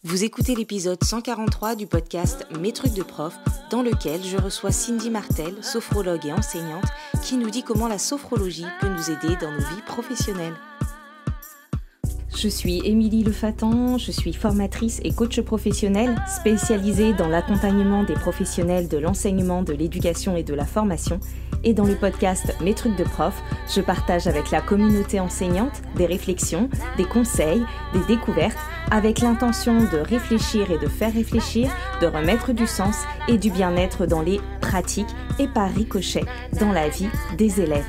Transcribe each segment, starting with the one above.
Vous écoutez l'épisode 143 du podcast Mes trucs de prof, dans lequel je reçois Cindy Martel, sophrologue et enseignante, qui nous dit comment la sophrologie peut nous aider dans nos vies professionnelles. Je suis Émilie Lefatan, je suis formatrice et coach professionnelle spécialisée dans l'accompagnement des professionnels de l'enseignement, de l'éducation et de la formation. Et dans le podcast Mes trucs de prof, je partage avec la communauté enseignante des réflexions, des conseils, des découvertes, avec l'intention de réfléchir et de faire réfléchir, de remettre du sens et du bien-être dans les pratiques et par ricochet dans la vie des élèves.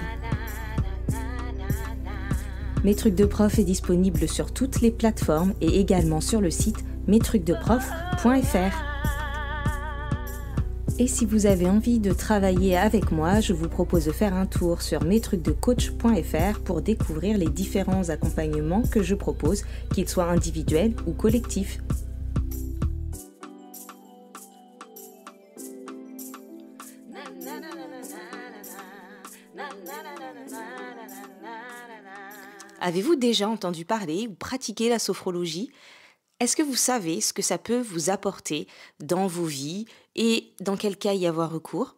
Mes trucs de prof est disponible sur toutes les plateformes et également sur le site mestrucsdeprof.fr. Et si vous avez envie de travailler avec moi, je vous propose de faire un tour sur mestrucsdecoach.fr pour découvrir les différents accompagnements que je propose, qu'ils soient individuels ou collectifs. Avez-vous déjà entendu parler ou pratiqué la sophrologie ? Est-ce que vous savez ce que ça peut vous apporter dans vos vies et dans quel cas y avoir recours ?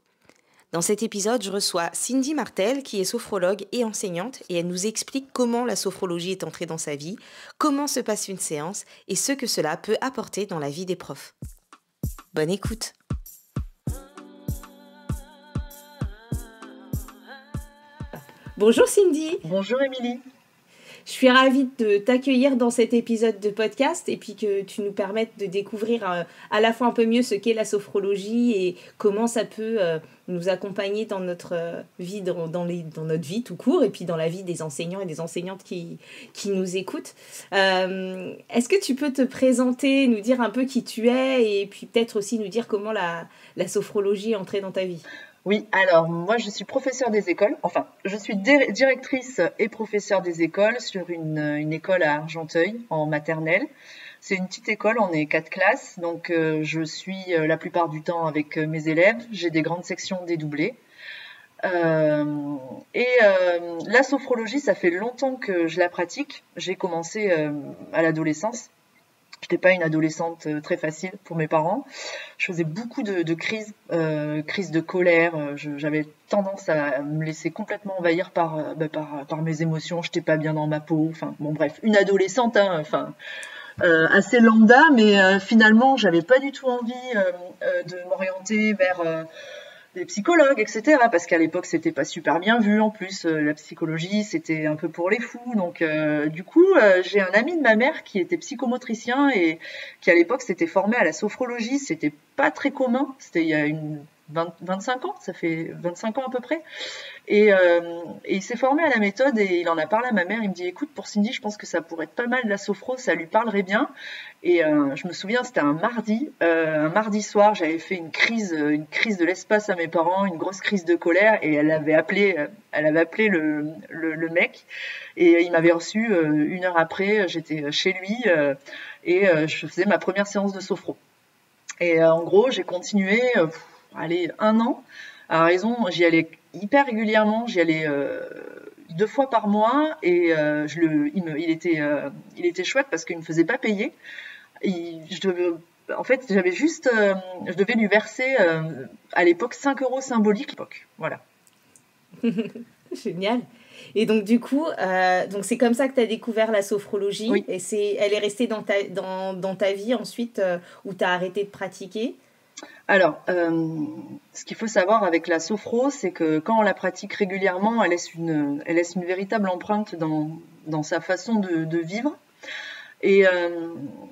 Dans cet épisode, je reçois Cindy Martel qui est sophrologue et enseignante et elle nous explique comment la sophrologie est entrée dans sa vie, comment se passe une séance et ce que cela peut apporter dans la vie des profs. Bonne écoute. Bonjour Cindy. Bonjour Émilie. Je suis ravie de t'accueillir dans cet épisode de podcast et puis que tu nous permettes de découvrir à la fois un peu mieux ce qu'est la sophrologie et comment ça peut nous accompagner dans notre vie, dans notre vie tout court et puis dans la vie des enseignants et des enseignantes qui nous écoutent. Est-ce que tu peux te présenter, nous dire un peu qui tu es et puis peut-être aussi nous dire comment la sophrologie est entrée dans ta vie ? Oui, alors moi je suis professeure des écoles, enfin je suis directrice et professeure des écoles sur une école à Argenteuil en maternelle. C'est une petite école, on est 4 classes, donc je suis la plupart du temps avec mes élèves, j'ai des grandes sections dédoublées. La sophrologie, ça fait longtemps que je la pratique, j'ai commencé à l'adolescence. Je n'étais pas une adolescente très facile pour mes parents. Je faisais beaucoup de crises de colère. J'avais tendance à me laisser complètement envahir par mes émotions. Je n'étais pas bien dans ma peau. Enfin, bon, bref, une adolescente, assez lambda, mais finalement, j'avais pas du tout envie de m'orienter vers des psychologues, etc. Parce qu'à l'époque, c'était pas super bien vu. En plus, la psychologie, c'était un peu pour les fous. Donc, du coup, j'ai un ami de ma mère qui était psychomotricien et qui, à l'époque, s'était formé à la sophrologie. C'était pas très commun. C'était il y a 25 ans. Ça fait 25 ans à peu près. Et il s'est formé à la méthode et il en a parlé à ma mère. Il me dit, écoute, pour Cindy, je pense que ça pourrait être pas mal de la sophro, ça lui parlerait bien. Et je me souviens, c'était un mardi soir, j'avais fait une crise de l'espace à mes parents, une grosse crise de colère, et elle avait appelé le mec, et il m'avait reçu 1 heure après, j'étais chez lui, et je faisais ma première séance de sophro. Et en gros, j'ai continué, 1 an, à raison, j'y allais hyper régulièrement, j'y allais 2 fois par mois, et il était chouette parce qu'il me faisait pas payer. Je devais lui verser à l'époque 5 € symboliques. Voilà. Génial. Et donc du coup, donc c'est comme ça que tu as découvert la sophrologie. Oui. Et elle est restée dans ta vie ensuite où tu as arrêté de pratiquer. Alors, ce qu'il faut savoir avec la sophro, c'est que quand on la pratique régulièrement, elle laisse une véritable empreinte dans sa façon de vivre. Et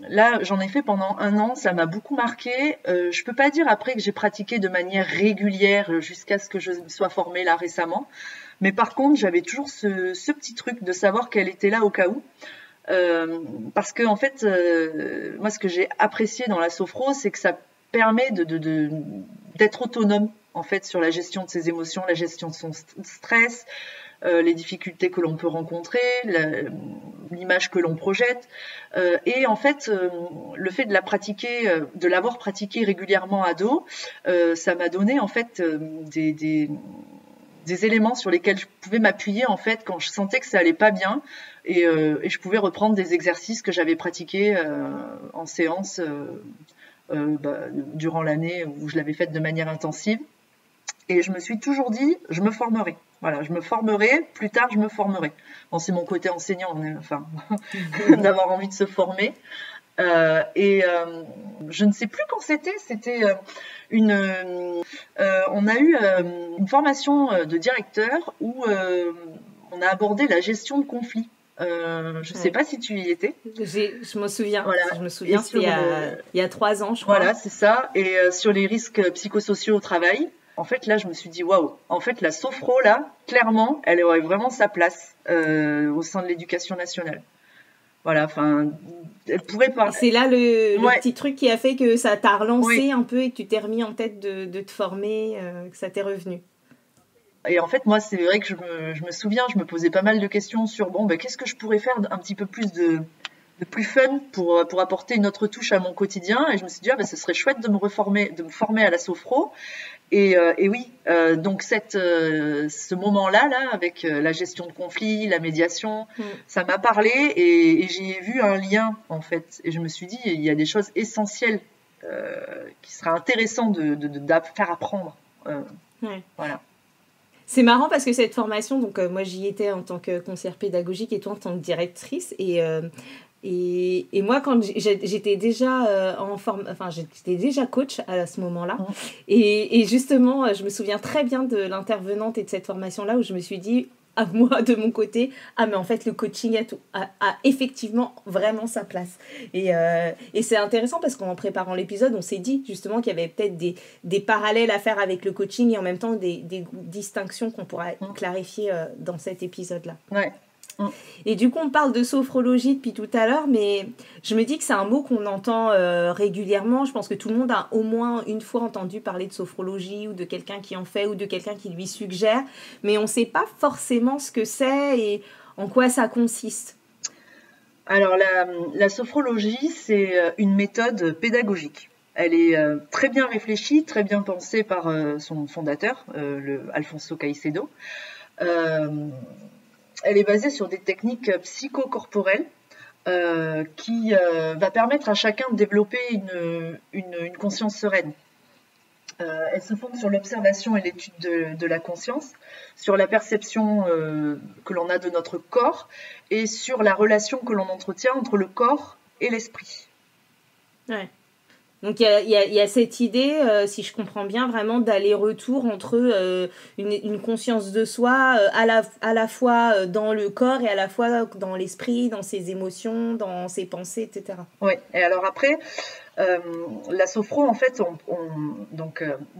là, j'en ai fait pendant 1 an, ça m'a beaucoup marqué. Je peux pas dire après que j'ai pratiqué de manière régulière jusqu'à ce que je sois formée là récemment. Mais par contre, j'avais toujours ce petit truc de savoir qu'elle était là au cas où. Parce que en fait, moi, ce que j'ai apprécié dans la sophro, c'est que ça permet d'être autonome en fait sur la gestion de ses émotions, la gestion de son stress, les difficultés que l'on peut rencontrer, l'image que l'on projette. Et en fait, le fait de l'avoir pratiqué régulièrement ado, ça m'a donné en fait des éléments sur lesquels je pouvais m'appuyer en fait quand je sentais que ça allait pas bien et je pouvais reprendre des exercices que j'avais pratiqués en séance durant l'année où je l'avais faite de manière intensive. Et je me suis toujours dit, je me formerai. Voilà, je me formerai, plus tard je me formerai. Bon, c'est mon côté enseignant, enfin, d'avoir envie de se former. Je ne sais plus quand c'était on a eu une formation de directeur où on a abordé la gestion de conflits. Je ne sais pas si tu y étais. Je me souviens. Voilà. Je me souviens, c'était il y a 3 ans, je crois. Voilà, c'est ça. Et sur les risques psychosociaux au travail, en fait, là, je me suis dit, waouh, en fait, la sophro, là, clairement, elle aurait vraiment sa place au sein de l'éducation nationale. Voilà, enfin, elle pourrait pas. C'est là le petit truc qui a fait que ça t'a relancé un peu et que tu t'es remis en tête de te former, que ça t'est revenu. Et en fait, moi, c'est vrai que je me souviens, je me posais pas mal de questions sur, qu'est-ce que je pourrais faire un petit peu plus de plus fun pour apporter une autre touche à mon quotidien. Et je me suis dit, ce serait chouette de me former à la sophro. Et oui, donc ce moment-là, avec la gestion de conflits, la médiation, ça m'a parlé et j'y ai vu un lien, en fait. Et je me suis dit, il y a des choses essentielles qui seraient intéressantes de faire apprendre. Voilà. C'est marrant parce que cette formation, donc moi j'y étais en tant que conseillère pédagogique et toi en tant que directrice. Et moi, quand j'étais déjà j'étais déjà coach à ce moment-là. Et justement, je me souviens très bien de l'intervenante et de cette formation-là où je me suis dit, à moi, de mon côté, mais en fait, le coaching a effectivement vraiment sa place. Et c'est intéressant parce qu'en préparant l'épisode, on s'est dit justement qu'il y avait peut-être des parallèles à faire avec le coaching et en même temps des distinctions qu'on pourra clarifier dans cet épisode-là. Ouais. Et du coup, on parle de sophrologie depuis tout à l'heure, mais je me dis que c'est un mot qu'on entend régulièrement. Je pense que tout le monde a au moins une fois entendu parler de sophrologie ou de quelqu'un qui en fait ou de quelqu'un qui lui suggère, mais on ne sait pas forcément ce que c'est et en quoi ça consiste. Alors, la sophrologie, c'est une méthode pédagogique. Elle est très bien réfléchie, très bien pensée par son fondateur, Alfonso Caicedo. Elle est basée sur des techniques psychocorporelles qui va permettre à chacun de développer une conscience sereine. Elle se fonde sur l'observation et l'étude de la conscience, sur la perception que l'on a de notre corps et sur la relation que l'on entretient entre le corps et l'esprit. Ouais. Donc il y a cette idée, si je comprends bien, vraiment d'aller-retour entre une conscience de soi à la fois dans le corps et à la fois dans l'esprit, dans ses émotions, dans ses pensées, etc. Oui, et alors après, la sophro, en fait,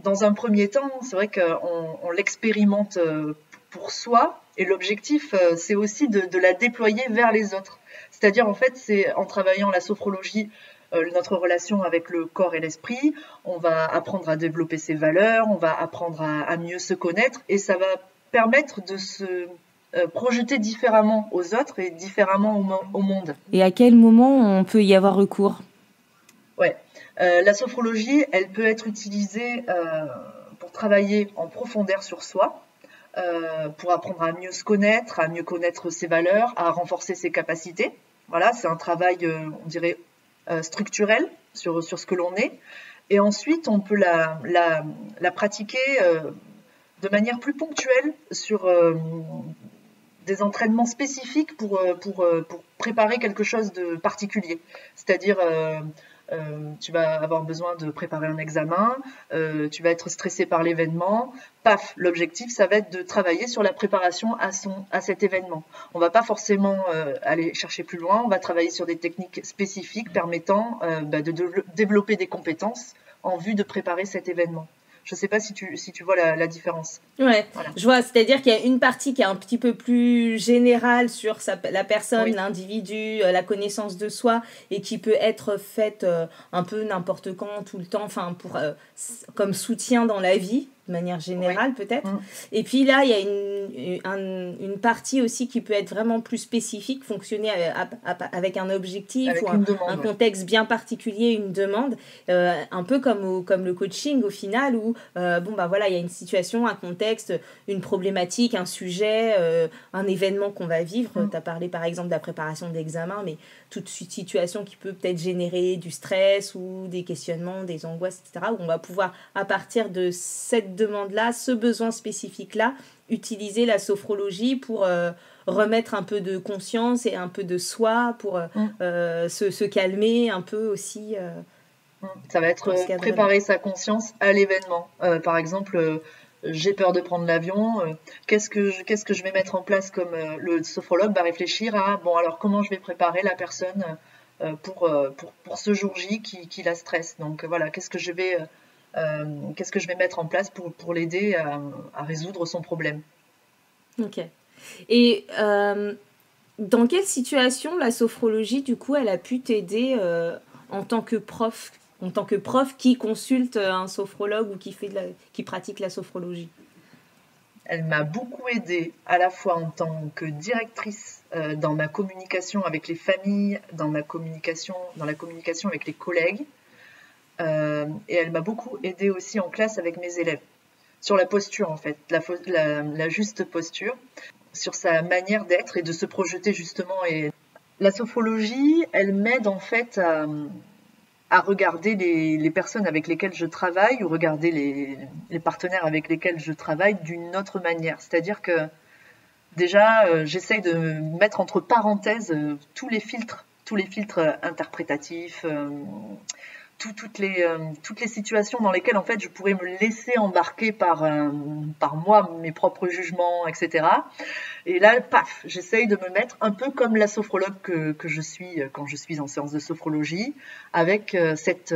dans un premier temps, c'est vrai qu'on l'expérimente pour soi et l'objectif, c'est aussi de la déployer vers les autres. C'est-à-dire, en fait, c'est en travaillant la sophrologie, notre relation avec le corps et l'esprit, on va apprendre à développer ses valeurs, on va apprendre à mieux se connaître et ça va permettre de se projeter différemment aux autres et différemment au monde. Et à quel moment on peut y avoir recours ? Ouais, la sophrologie, elle peut être utilisée pour travailler en profondeur sur soi, pour apprendre à mieux se connaître, à mieux connaître ses valeurs, à renforcer ses capacités. Voilà, c'est un travail, on dirait, structurelle sur ce que l'on est et ensuite on peut la pratiquer de manière plus ponctuelle sur des entraînements spécifiques pour préparer quelque chose de particulier, c'est-à-dire tu vas avoir besoin de préparer un examen, tu vas être stressé par l'événement, paf, l'objectif ça va être de travailler sur la préparation à cet événement. On va pas forcément aller chercher plus loin, on va travailler sur des techniques spécifiques permettant de développer des compétences en vue de préparer cet événement. Je ne sais pas si tu vois la différence. Ouais, voilà. Je vois, c'est-à-dire qu'il y a une partie qui est un petit peu plus générale sur la personne, oui, l'individu, la connaissance de soi, et qui peut être faite un peu n'importe quand, tout le temps, enfin comme soutien dans la vie. de manière générale, peut-être. Mm. Et puis là, il y a une partie aussi qui peut être vraiment plus spécifique, fonctionner avec un objectif Avec ou une demande, un contexte bien particulier, une demande, un peu comme le coaching au final, où voilà, il y a une situation, un contexte, une problématique, un sujet, un événement qu'on va vivre. Tu as parlé par exemple de la préparation d'examen, mais toute situation qui peut peut-être générer du stress ou des questionnements, des angoisses, etc., où on va pouvoir, à partir de cette demande-là, ce besoin spécifique-là, utiliser la sophrologie pour remettre un peu de conscience et un peu de soi, pour se calmer un peu aussi. Ça va être préparer sa conscience à l'événement. Par exemple, j'ai peur de prendre l'avion. Qu'est-ce que je vais mettre en place, comme le sophrologue va réfléchir à, bon, alors comment je vais préparer la personne pour ce jour J qui la stresse. Donc voilà, qu'est-ce que je vais mettre en place pour l'aider à résoudre son problème. Ok. Et dans quelle situation la sophrologie, du coup, elle a pu t'aider en tant que prof qui consulte un sophrologue ou qui pratique la sophrologie? Elle m'a beaucoup aidée, à la fois en tant que directrice dans ma communication avec les familles, dans la communication avec les collègues, et elle m'a beaucoup aidée aussi en classe avec mes élèves, sur la posture en fait, la juste posture, sur sa manière d'être et de se projeter justement. Et la sophrologie, elle m'aide en fait à regarder les personnes avec lesquelles je travaille, ou regarder les partenaires avec lesquels je travaille d'une autre manière. C'est-à-dire que déjà, j'essaye de mettre entre parenthèses tous les filtres interprétatifs, toutes les situations dans lesquelles en fait je pourrais me laisser embarquer par moi, mes propres jugements, etc. Et là, paf, j'essaye de me mettre un peu comme la sophrologue que je suis quand je suis en séance de sophrologie, avec cette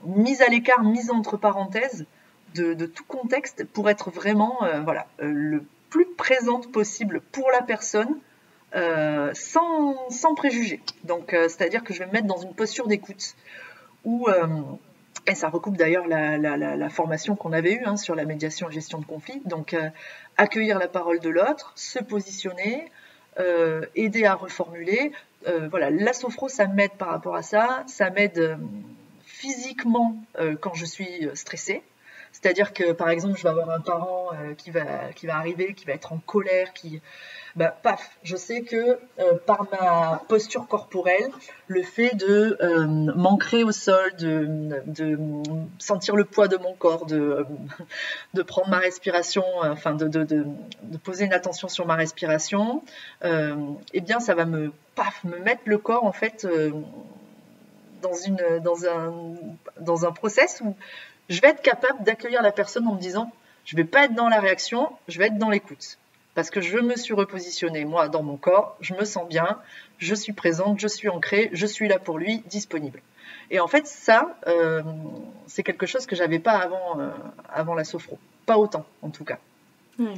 mise à l'écart, mise entre parenthèses de tout contexte, pour être vraiment le plus présente possible pour la personne, sans préjugés. Donc c'est-à-dire que je vais me mettre dans une posture d'écoute, et ça recoupe d'ailleurs la formation qu'on avait eue sur la médiation et gestion de conflits. Donc accueillir la parole de l'autre, se positionner, aider à reformuler. La sophro, ça m'aide par rapport à ça. Ça m'aide physiquement quand je suis stressée. C'est-à-dire que, par exemple, je vais avoir un parent qui va arriver, qui va être en colère, je sais que par ma posture corporelle, le fait de m'ancrer au sol, de sentir le poids de mon corps, de prendre ma respiration, de poser une attention sur ma respiration, bien ça va me mettre le corps en fait dans un process où je vais être capable d'accueillir la personne en me disant, je vais pas être dans la réaction, je vais être dans l'écoute. Parce que je me suis repositionnée, moi, dans mon corps, je me sens bien, je suis présente, je suis ancrée, je suis là pour lui, disponible. Et en fait, ça, c'est quelque chose que j'avais pas avant la sophro. Pas autant, en tout cas. Ouais.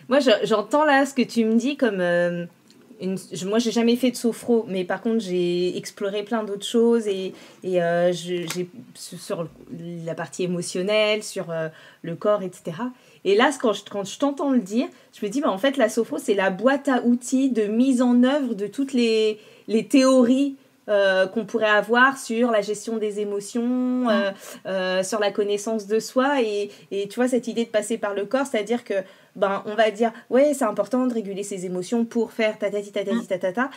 Moi, j'entends là ce que tu me dis comme... moi, j'ai jamais fait de sophro, mais par contre, j'ai exploré plein d'autres choses et j'ai sur la partie émotionnelle, sur le corps, etc. Et là, quand je t'entends le dire, je me dis, en fait, la sophro, c'est la boîte à outils de mise en œuvre de toutes les théories qu'on pourrait avoir sur la gestion des émotions, sur la connaissance de soi. Et tu vois, cette idée de passer par le corps, c'est-à-dire que on va dire, ouais, c'est important de réguler ses émotions pour faire tatati, tatata.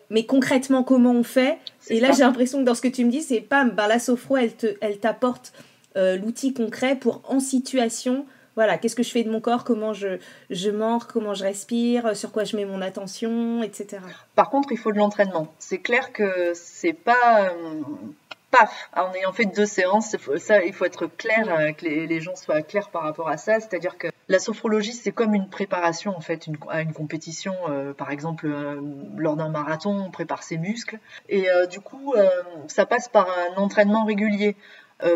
Mais concrètement, comment on fait? Et là, j'ai l'impression que dans ce que tu me dis, c'est la sophro, elle t'apporte l'outil concret pour, en situation, voilà, qu'est-ce que je fais de mon corps, comment je m'ancre, comment je respire, sur quoi je mets mon attention, etc. Par contre, il faut de l'entraînement. C'est clair que c'est pas... en ayant fait 2 séances, il faut être clair, que les gens soient clairs par rapport à ça. C'est-à-dire que la sophrologie, c'est comme une préparation en fait à une compétition. Par exemple, lors d'un marathon, on prépare ses muscles. Et du coup, ça passe par un entraînement régulier.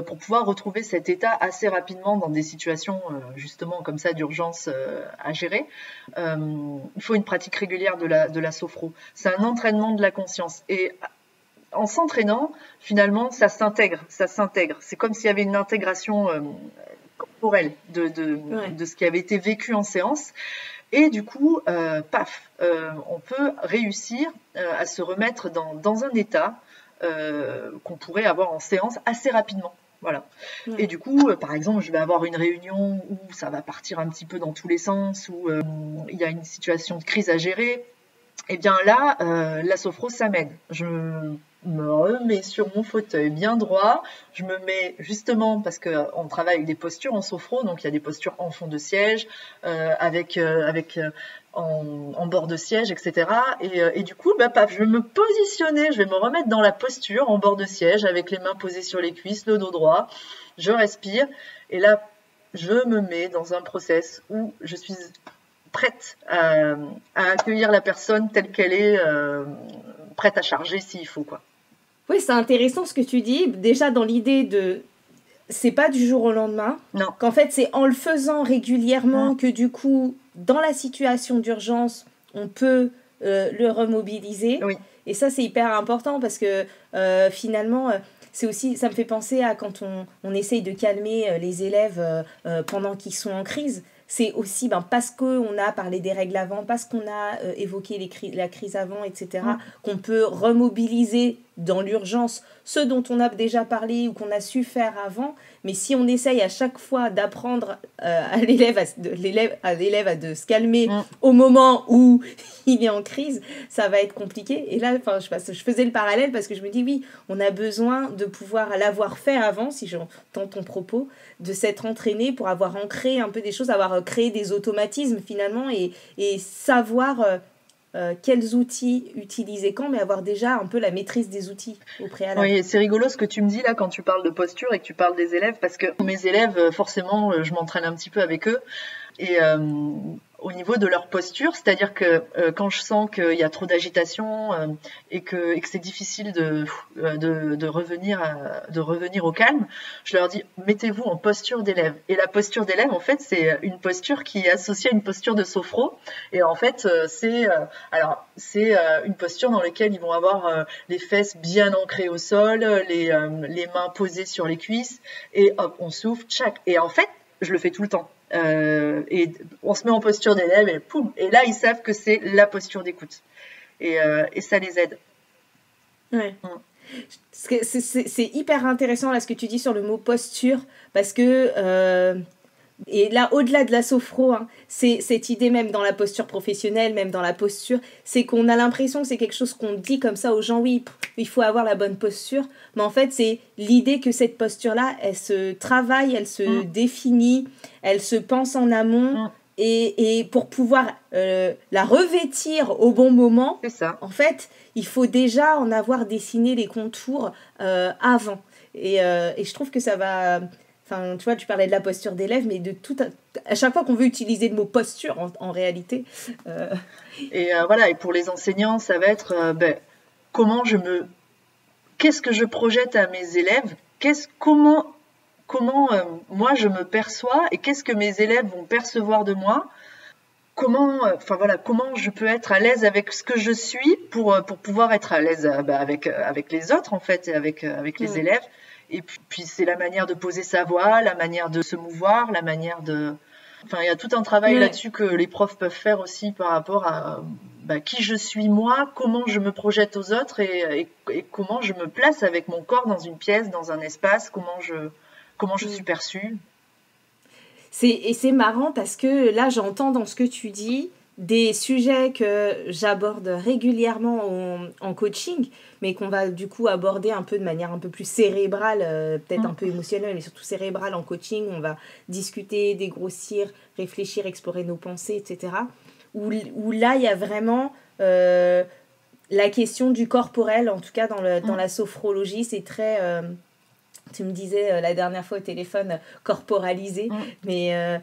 Pour pouvoir retrouver cet état assez rapidement dans des situations justement comme ça d'urgence à gérer. Il faut une pratique régulière de la sophro. C'est un entraînement de la conscience. Et en s'entraînant, finalement, ça s'intègre. C'est comme s'il y avait une intégration corporelle de ce qui avait été vécu en séance. Et du coup, on peut réussir à se remettre dans un état qu'on pourrait avoir en séance assez rapidement. Voilà. Et du coup, par exemple, je vais avoir une réunion où ça va partir un petit peu dans tous les sens, où il y a une situation de crise à gérer. Et bien là, la sophro, ça m'aide. Je me remets sur mon fauteuil bien droit. Je me mets justement, parce qu'on travaille avec des postures en sophro, donc il y a des postures en fond de siège, en bord de siège, etc. Et du coup, je vais me positionner, je vais me remettre dans la posture en bord de siège, avec les mains posées sur les cuisses, le dos droit. Je respire, et là, je me mets dans un process où je suis prête à accueillir la personne telle qu'elle est, prête à charger s'il faut, quoi. Oui, c'est intéressant ce que tu dis. Déjà, dans l'idée de... C'est pas du jour au lendemain. Non. Qu'en fait, c'est en le faisant régulièrement que du coup, dans la situation d'urgence, on peut le remobiliser. Oui. Et ça, c'est hyper important parce que finalement... c'est aussi, ça me fait penser à quand on essaye de calmer les élèves pendant qu'ils sont en crise. C'est aussi parce qu'on a parlé des règles avant, parce qu'on a évoqué la crise avant, etc., qu'on peut remobiliser dans l'urgence ce dont on a déjà parlé ou qu'on a su faire avant. Mais si on essaye à chaque fois d'apprendre à l'élève à de se calmer au moment où il est en crise, ça va être compliqué. Et là, je faisais le parallèle parce que je me dis, oui, on a besoin de pouvoir l'avoir fait avant, si j'entends ton propos, de s'être entraîné pour avoir ancré un peu des choses, avoir créé des automatismes finalement et savoir... quels outils utiliser quand, mais avoir déjà un peu la maîtrise des outils au préalable. Oui, c'est rigolo ce que tu me dis là quand tu parles de posture et que tu parles des élèves, parce que mes élèves, forcément, je m'entraîne un petit peu avec eux. Et au niveau de leur posture, c'est-à-dire que quand je sens qu'il y a trop d'agitation et que c'est difficile de revenir au calme, je leur dis mettez-vous en posture d'élève. Et la posture d'élève, en fait, c'est une posture qui est associée à une posture de sophro. Et en fait, c'est une posture dans laquelle ils vont avoir les fesses bien ancrées au sol, les mains posées sur les cuisses, et hop, on souffle, tchac. Et en fait, je le fais tout le temps. Et on se met en posture d'élève et poum, et là ils savent que c'est la posture d'écoute et ça les aide. Ouais. C'est hyper intéressant là ce que tu dis sur le mot posture parce que et là au-delà de la sophro, c'est cette idée même dans la posture professionnelle, même dans la posture, c'est qu'on a l'impression que c'est quelque chose qu'on dit comme ça aux gens, oui, il faut avoir la bonne posture, mais en fait c'est l'idée que cette posture-là, elle se travaille, elle se définit, elle se pense en amont, et pour pouvoir la revêtir au bon moment, c'est ça. En fait, il faut déjà en avoir dessiné les contours avant. Et je trouve que ça va... Enfin, tu vois, tu parlais de la posture d'élève, mais à chaque fois qu'on veut utiliser le mot posture, en réalité... Et voilà, et pour les enseignants, ça va être qu'est-ce que je projette à mes élèves, comment moi je me perçois et qu'est-ce que mes élèves vont percevoir de moi, comment je peux être à l'aise avec ce que je suis pour pouvoir être à l'aise avec les autres en fait et avec les élèves. Et puis c'est la manière de poser sa voix, la manière de se mouvoir, la manière de... Enfin, il y a tout un travail là-dessus que les profs peuvent faire aussi par rapport à qui je suis moi, comment je me projette aux autres et comment je me place avec mon corps dans une pièce, dans un espace, comment je suis perçue. C'est marrant parce que là, j'entends dans ce que tu dis des sujets que j'aborde régulièrement en coaching, mais qu'on va du coup aborder un peu de manière un peu plus cérébrale, peut-être un peu émotionnelle, mais surtout cérébrale en coaching. On va discuter, dégrossir, réfléchir, explorer nos pensées, etc. Où là, il y a vraiment la question du corporel, en tout cas dans la sophrologie, c'est très... tu me disais la dernière fois au téléphone corporalisé, mais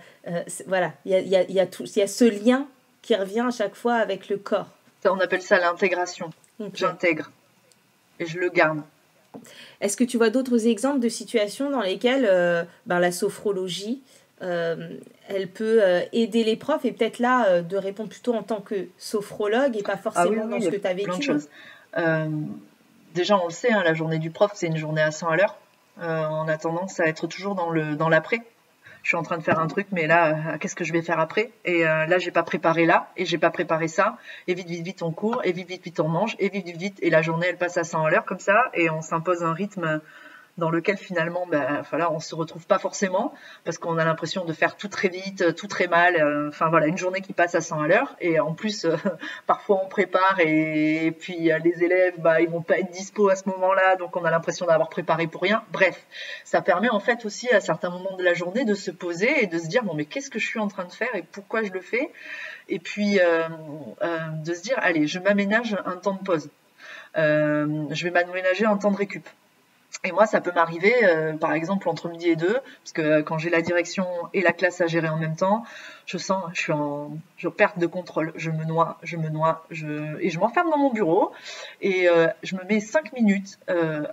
voilà, il y a ce lien qui revient à chaque fois avec le corps. On appelle ça l'intégration. Okay. J'intègre et je le garde. Est-ce que tu vois d'autres exemples de situations dans lesquelles la sophrologie, elle peut aider les profs et peut-être là de répondre plutôt en tant que sophrologue et pas forcément dans ce que tu as vécu? Plein de choses. Déjà, on le sait, la journée du prof, c'est une journée à 100 à l'heure. On a tendance à être toujours dans l'après. je suis en train de faire un truc, mais là, qu'est-ce que je vais faire après? Et là, j'ai pas préparé là, et j'ai pas préparé ça, et vite, vite, vite, on court, et vite, vite, vite, on mange, et vite, vite, vite, et la journée, elle passe à 100 à l'heure comme ça, et on s'impose un rythme dans lequel finalement, voilà, on se retrouve pas forcément parce qu'on a l'impression de faire tout très vite, tout très mal. Enfin voilà, une journée qui passe à 100 à l'heure et en plus, parfois on prépare et puis les élèves, ils vont pas être dispo à ce moment-là, donc on a l'impression d'avoir préparé pour rien. Bref, ça permet en fait aussi à certains moments de la journée de se poser et de se dire bon mais qu'est-ce que je suis en train de faire et pourquoi je le fais et puis de se dire allez, je m'aménage un temps de pause. Je vais m'aménager un temps de récup. Et moi, ça peut m'arriver, par exemple, entre midi et 2, parce que quand j'ai la direction et la classe à gérer en même temps, je suis en perte de contrôle. Je me noie, et je m'enferme dans mon bureau, et je me mets 5 minutes,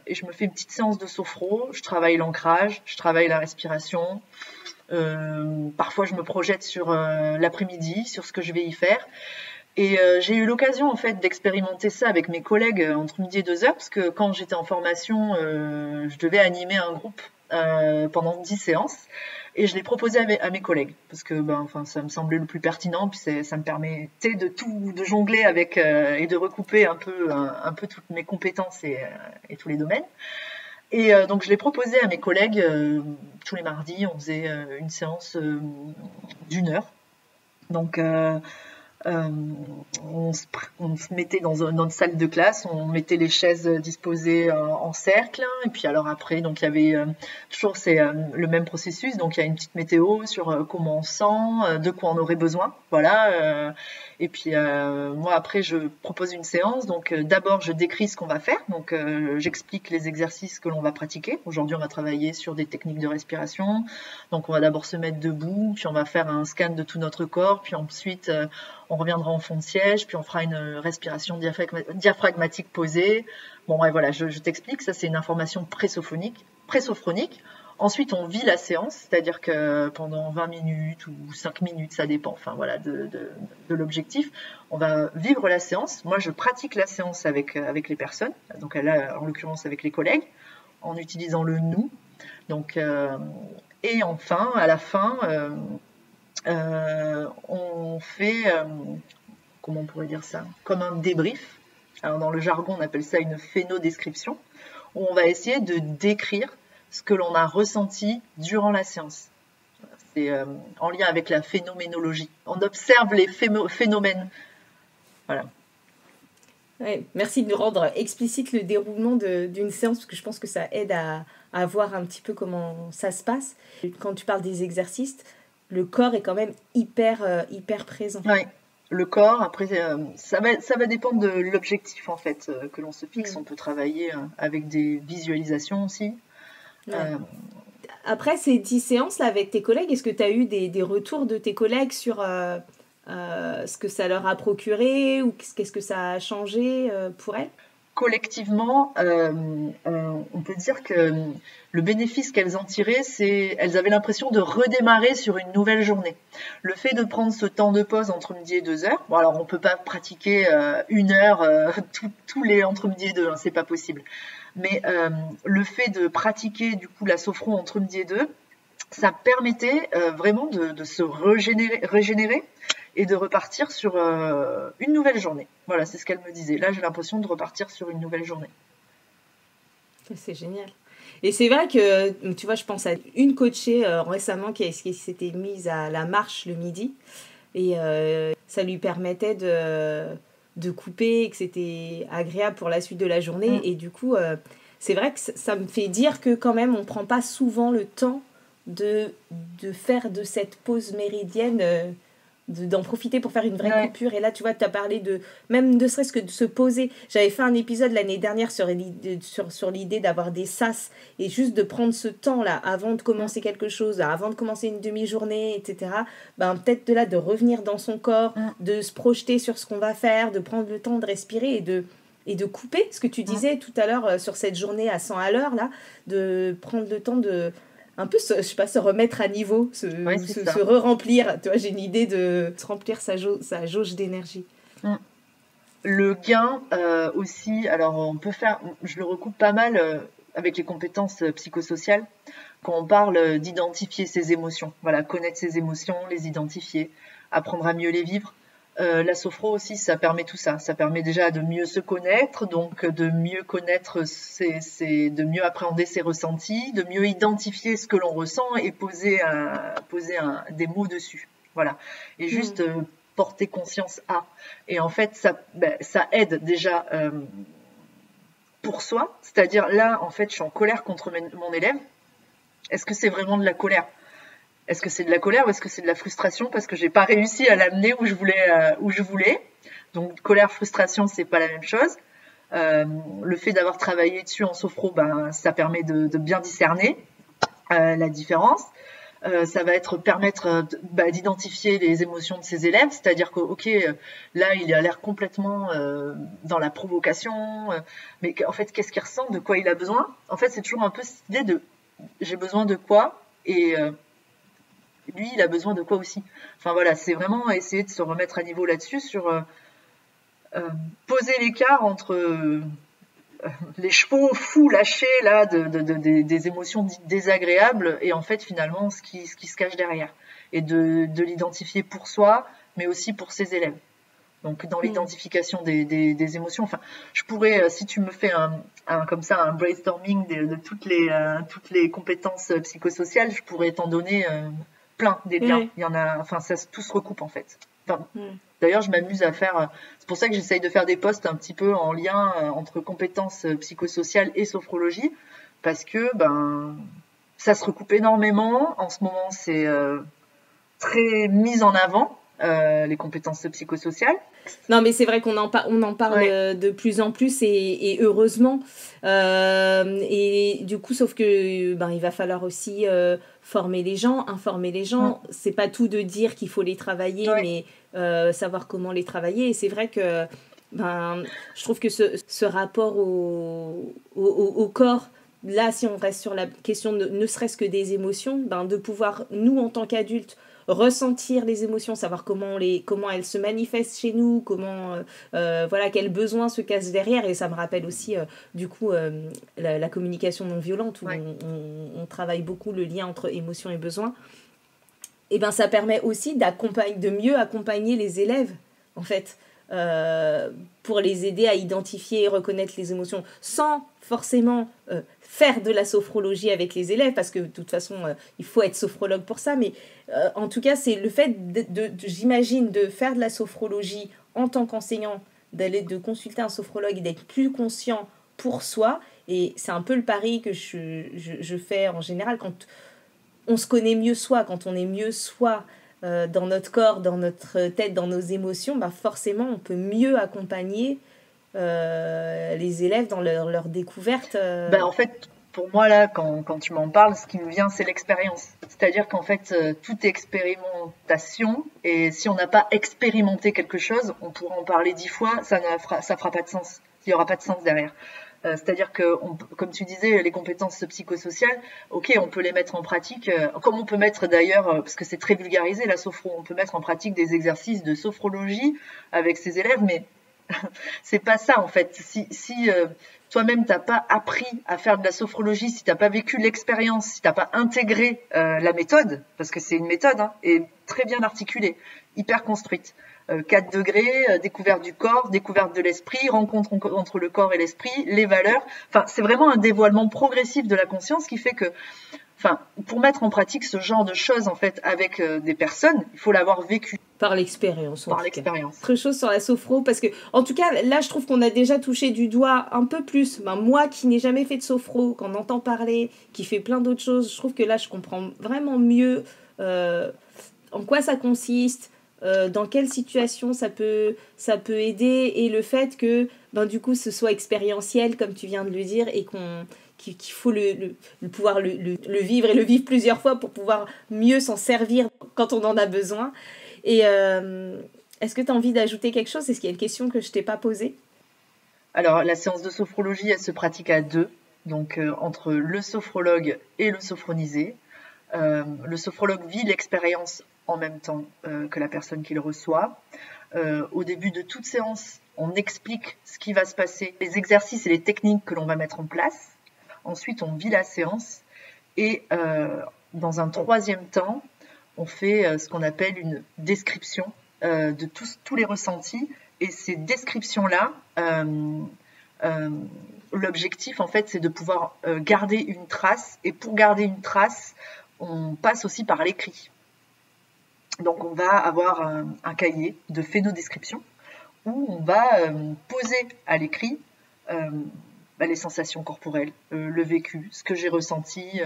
et je me fais une petite séance de sophro, je travaille l'ancrage, je travaille la respiration, parfois je me projette sur l'après-midi, sur ce que je vais y faire. Et j'ai eu l'occasion en fait d'expérimenter ça avec mes collègues entre midi et 2 heures parce que quand j'étais en formation, je devais animer un groupe pendant 10 séances et je l'ai proposé à mes collègues parce que ça me semblait le plus pertinent puis ça me permettait de jongler avec et de recouper un peu toutes mes compétences et tous les domaines. Et donc je l'ai proposé à mes collègues tous les mardis, on faisait une séance d'1 heure. Donc on se mettait dans une salle de classe, on mettait les chaises disposées en cercle, et puis alors après, donc il y avait toujours le même processus, donc il y a une petite météo sur comment on se sent, de quoi on aurait besoin, voilà. Et puis moi après je propose une séance, donc d'abord je décris ce qu'on va faire, donc j'explique les exercices que l'on va pratiquer. Aujourd'hui on va travailler sur des techniques de respiration, donc on va d'abord se mettre debout, puis on va faire un scan de tout notre corps, puis ensuite on reviendra en fond de siège, puis on fera une respiration diaphragmatique posée. Bon, ouais, voilà, je t'explique, ça c'est une information présophronique. Ensuite, on vit la séance, c'est-à-dire que pendant 20 minutes ou 5 minutes, ça dépend, enfin voilà, de l'objectif. On va vivre la séance. Moi, je pratique la séance avec les personnes, donc là, en l'occurrence avec les collègues, en utilisant le nous. Donc, et enfin, à la fin, on fait, comment on pourrait dire ça, comme un débrief. Alors dans le jargon, on appelle ça une phénodescription, où on va essayer de décrire ce que l'on a ressenti durant la séance. C'est en lien avec la phénoménologie. On observe les phénomènes. Voilà. Ouais, merci de nous rendre explicite le déroulement d'une séance, parce que je pense que ça aide à voir un petit peu comment ça se passe. Quand tu parles des exercices, le corps est quand même hyper présent. Oui, le corps, après, ça va dépendre de l'objectif en fait que l'on se fixe. On peut travailler avec des visualisations aussi. Ouais. Après ces 10 séances là, avec tes collègues, est-ce que tu as eu des retours de tes collègues sur ce que ça leur a procuré ou qu'est-ce que ça a changé pour elles? Collectivement, on peut dire que le bénéfice qu'elles en tiraient, c'est elles avaient l'impression de redémarrer sur une nouvelle journée. Le fait de prendre ce temps de pause entre midi et 2 heures, bon alors on peut pas pratiquer 1 heure tous les entre midi et 2, hein, c'est pas possible. Mais le fait de pratiquer du coup la sophro entre midi et 2, ça permettait vraiment de se régénérer et de repartir sur une nouvelle journée. Voilà, c'est ce qu'elle me disait. Là, j'ai l'impression de repartir sur une nouvelle journée. C'est génial. Et c'est vrai que, tu vois, je pense à une coachée récemment qui s'était mise à la marche le midi. Et ça lui permettait de couper, et que c'était agréable pour la suite de la journée. Et du coup, c'est vrai que ça me fait dire que quand même, on ne prend pas souvent le temps de faire de cette pause méridienne... d'en profiter pour faire une vraie coupure. Et là, tu vois, tu as parlé même ne serait-ce que de se poser. J'avais fait un épisode l'année dernière sur l'idée d'avoir des sas et juste de prendre ce temps-là avant de commencer quelque chose, avant de commencer une demi-journée, etc. Peut-être de revenir dans son corps, de se projeter sur ce qu'on va faire, de prendre le temps de respirer et de couper. Ce que tu disais tout à l'heure sur cette journée à 100 à l'heure, là, de prendre le temps de... un peu, se remettre à niveau, se re-remplir. Tu vois, j'ai une idée de se remplir sa jauge d'énergie. Le gain aussi, alors on peut faire, je le recoupe pas mal, avec les compétences psychosociales quand on parle d'identifier ses émotions. Voilà, connaître ses émotions, les identifier, apprendre à mieux les vivre. La sophro aussi, ça permet tout ça. Ça permet déjà de mieux se connaître, donc de mieux connaître de mieux appréhender ses ressentis, de mieux identifier ce que l'on ressent et poser des mots dessus. Voilà. Et juste porter conscience à. Et en fait, ça aide déjà pour soi. C'est-à-dire là, en fait, je suis en colère contre mon élève. Est-ce que c'est vraiment de la colère ? Est-ce que c'est de la colère ou est-ce que c'est de la frustration parce que j'ai pas réussi à l'amener où je voulais. Donc colère, frustration, c'est pas la même chose. Le fait d'avoir travaillé dessus en sophro, ça permet de bien discerner la différence. Ça va permettre d'identifier les émotions de ses élèves, c'est-à-dire que là il a l'air complètement dans la provocation, mais en fait qu'est-ce qu'il ressent, de quoi il a besoin. En fait c'est toujours un peu cette idée de j'ai besoin de quoi et lui, il a besoin de quoi aussi. Enfin voilà, c'est vraiment essayer de se remettre à niveau là-dessus sur poser l'écart entre les chevaux fous lâchés là des émotions dites désagréables et en fait finalement ce qui se cache derrière et de l'identifier pour soi, mais aussi pour ses élèves. Donc dans l'identification des émotions, enfin, je pourrais, si tu me fais comme ça un brainstorming de toutes les compétences psychosociales, je pourrais t'en donner plein des liens. Il y en a, enfin, tout se recoupe en fait. Enfin, d'ailleurs, je m'amuse à faire. C'est pour ça que j'essaye de faire des posts un petit peu en lien entre compétences psychosociales et sophrologie, parce que ça se recoupe énormément. En ce moment, c'est très mis en avant. Les compétences psychosociales. Non, mais c'est vrai qu'on en parle de plus en plus et heureusement. Et du coup, sauf que il va falloir aussi former les gens, informer les gens. C'est pas tout de dire qu'il faut les travailler, mais savoir comment les travailler. Et c'est vrai que je trouve que ce rapport au corps, là, si on reste sur la question ne serait-ce que des émotions, de pouvoir, nous, en tant qu'adultes, ressentir les émotions, savoir comment elles se manifestent chez nous, quels besoins se cachent derrière. Et ça me rappelle aussi la communication non violente où on travaille beaucoup le lien entre émotions et besoins. Et ça permet aussi de mieux accompagner les élèves en fait, pour les aider à identifier et reconnaître les émotions sans forcément faire de la sophrologie avec les élèves, parce que de toute façon, il faut être sophrologue pour ça, mais en tout cas, c'est le fait, j'imagine, de faire de la sophrologie en tant qu'enseignant, de consulter un sophrologue et d'être plus conscient pour soi, et c'est un peu le pari que je fais en général, quand on se connaît mieux soi, quand on est mieux soi, dans notre corps, dans notre tête, dans nos émotions, forcément, on peut mieux accompagner les élèves dans leur découverte. En fait, pour moi, là, quand tu m'en parles, ce qui me vient, c'est l'expérience. C'est-à-dire qu'en fait, tout est expérimentation. Et si on n'a pas expérimenté quelque chose, on pourra en parler 10 fois, ça fera pas de sens. Il n'y aura pas de sens derrière. C'est-à-dire que, comme tu disais, les compétences psychosociales, on peut les mettre en pratique, comme on peut mettre d'ailleurs, parce que c'est très vulgarisé la sophro, on peut mettre en pratique des exercices de sophrologie avec ses élèves, mais c'est pas ça en fait. Si toi-même t'as pas appris à faire de la sophrologie, si t'as pas vécu l'expérience, si t'as pas intégré la méthode, parce que c'est une méthode et très bien articulée, hyper construite. 4 degrés, découverte du corps, découverte de l'esprit, rencontre entre le corps et l'esprit, les valeurs. Enfin, c'est vraiment un dévoilement progressif de la conscience qui fait que, pour mettre en pratique ce genre de choses en fait avec des personnes, il faut l'avoir vécu. Par l'expérience. Par l'expérience. Autre chose sur la sophro, parce que, en tout cas, là, je trouve qu'on a déjà touché du doigt un peu plus. Moi qui n'ai jamais fait de sophro, qu'on entend parler, qui fait plein d'autres choses, je trouve que là, je comprends vraiment mieux en quoi ça consiste, dans quelle situation ça peut aider, et le fait que du coup ce soit expérientiel comme tu viens de le dire, et qu'il faut pouvoir le vivre, et le vivre plusieurs fois pour pouvoir mieux s'en servir quand on en a besoin. Et est-ce que tu as envie d'ajouter quelque chose? Est-ce qu'il y a une question que je t'ai pas posée? Alors la séance de sophrologie, elle se pratique à 2, donc entre le sophrologue et le sophronisé. Le sophrologue vit l'expérience en même temps que la personne qui le reçoit. Au début de toute séance, on explique ce qui va se passer, les exercices et les techniques que l'on va mettre en place. Ensuite, on vit la séance et dans un troisième temps, on fait ce qu'on appelle une description de tous les ressentis. Et ces descriptions-là, l'objectif, en fait, c'est de pouvoir garder une trace. Et pour garder une trace, on passe aussi par l'écrit. Donc, on va avoir un cahier de phénodescription où on va poser à l'écrit les sensations corporelles, le vécu, ce que j'ai ressenti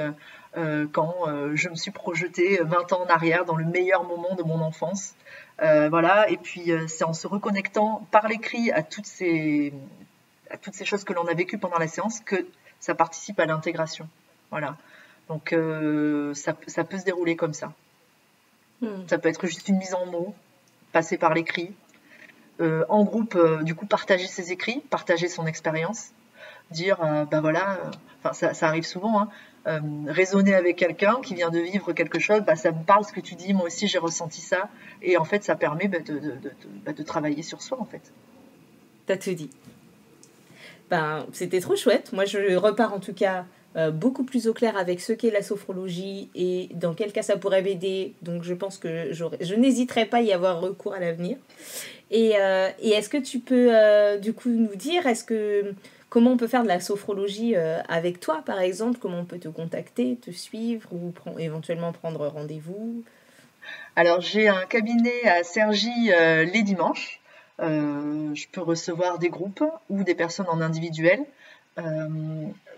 quand je me suis projetée 20 ans en arrière dans le meilleur moment de mon enfance. Voilà, et puis c'est en se reconnectant par l'écrit à toutes ces choses que l'on a vécues pendant la séance que ça participe à l'intégration. Voilà, donc ça peut se dérouler comme ça. Ça peut être juste une mise en mots, passer par l'écrit. En groupe, du coup, partager ses écrits, partager son expérience, dire, ça arrive souvent, raisonner avec quelqu'un qui vient de vivre quelque chose, ça me parle ce que tu dis, moi aussi j'ai ressenti ça, et en fait ça permet de travailler sur soi en fait. T'as tout dit. C'était trop chouette, moi je repars en tout cas beaucoup plus au clair avec ce qu'est la sophrologie et dans quel cas ça pourrait m'aider, donc je pense que je n'hésiterai pas à y avoir recours à l'avenir. Et est-ce que tu peux du coup nous dire, comment on peut faire de la sophrologie avec toi par exemple, comment on peut te contacter, te suivre ou éventuellement prendre rendez-vous? Alors j'ai un cabinet à Cergy les dimanches, je peux recevoir des groupes ou des personnes en individuel.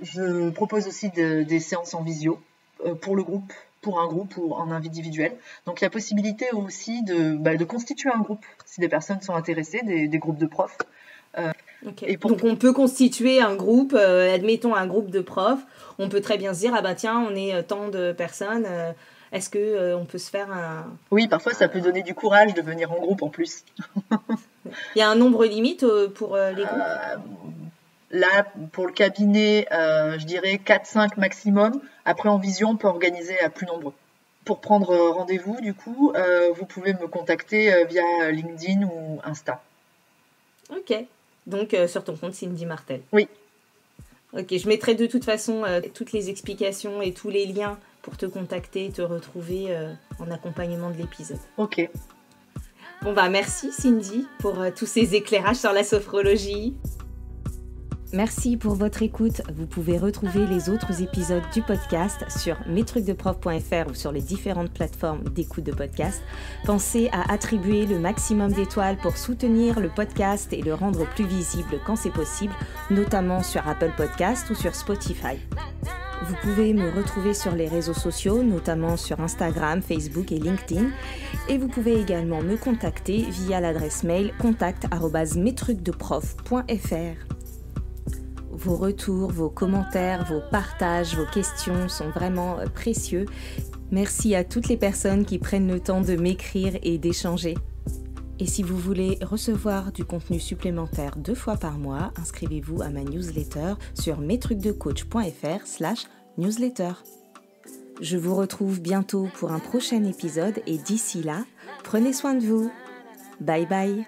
Je propose aussi des séances en visio pour le groupe, pour un groupe ou en individuel. Donc il y a possibilité aussi de constituer un groupe si des personnes sont intéressées, des groupes de profs. Okay. Donc on peut constituer un groupe, admettons un groupe de profs, on peut très bien se dire tiens on est tant de personnes, est-ce que on peut se faire un... Oui, parfois ça peut donner du courage de venir en groupe en plus. Il y a un nombre limite pour les groupes Là, pour le cabinet, je dirais 4-5 maximum. Après, en visio, on peut organiser à plus nombreux. Pour prendre rendez-vous, du coup, vous pouvez me contacter via LinkedIn ou Insta. Ok. Donc, sur ton compte Cindy Martel. Oui. Ok, je mettrai de toute façon toutes les explications et tous les liens pour te contacter, te retrouver en accompagnement de l'épisode. Ok. Bon, merci Cindy pour tous ces éclairages sur la sophrologie. Merci pour votre écoute. Vous pouvez retrouver les autres épisodes du podcast sur mestrucsdeprof.fr ou sur les différentes plateformes d'écoute de podcast. Pensez à attribuer le maximum d'étoiles pour soutenir le podcast et le rendre plus visible quand c'est possible, notamment sur Apple Podcast ou sur Spotify. Vous pouvez me retrouver sur les réseaux sociaux, notamment sur Instagram, Facebook et LinkedIn. Et vous pouvez également me contacter via l'adresse mail contact@mestrucsdeprof.fr. Vos retours, vos commentaires, vos partages, vos questions sont vraiment précieux. Merci à toutes les personnes qui prennent le temps de m'écrire et d'échanger. Et si vous voulez recevoir du contenu supplémentaire 2 fois par mois, inscrivez-vous à ma newsletter sur mestrucsdecoach.fr/newsletter. Je vous retrouve bientôt pour un prochain épisode et d'ici là, prenez soin de vous. Bye bye.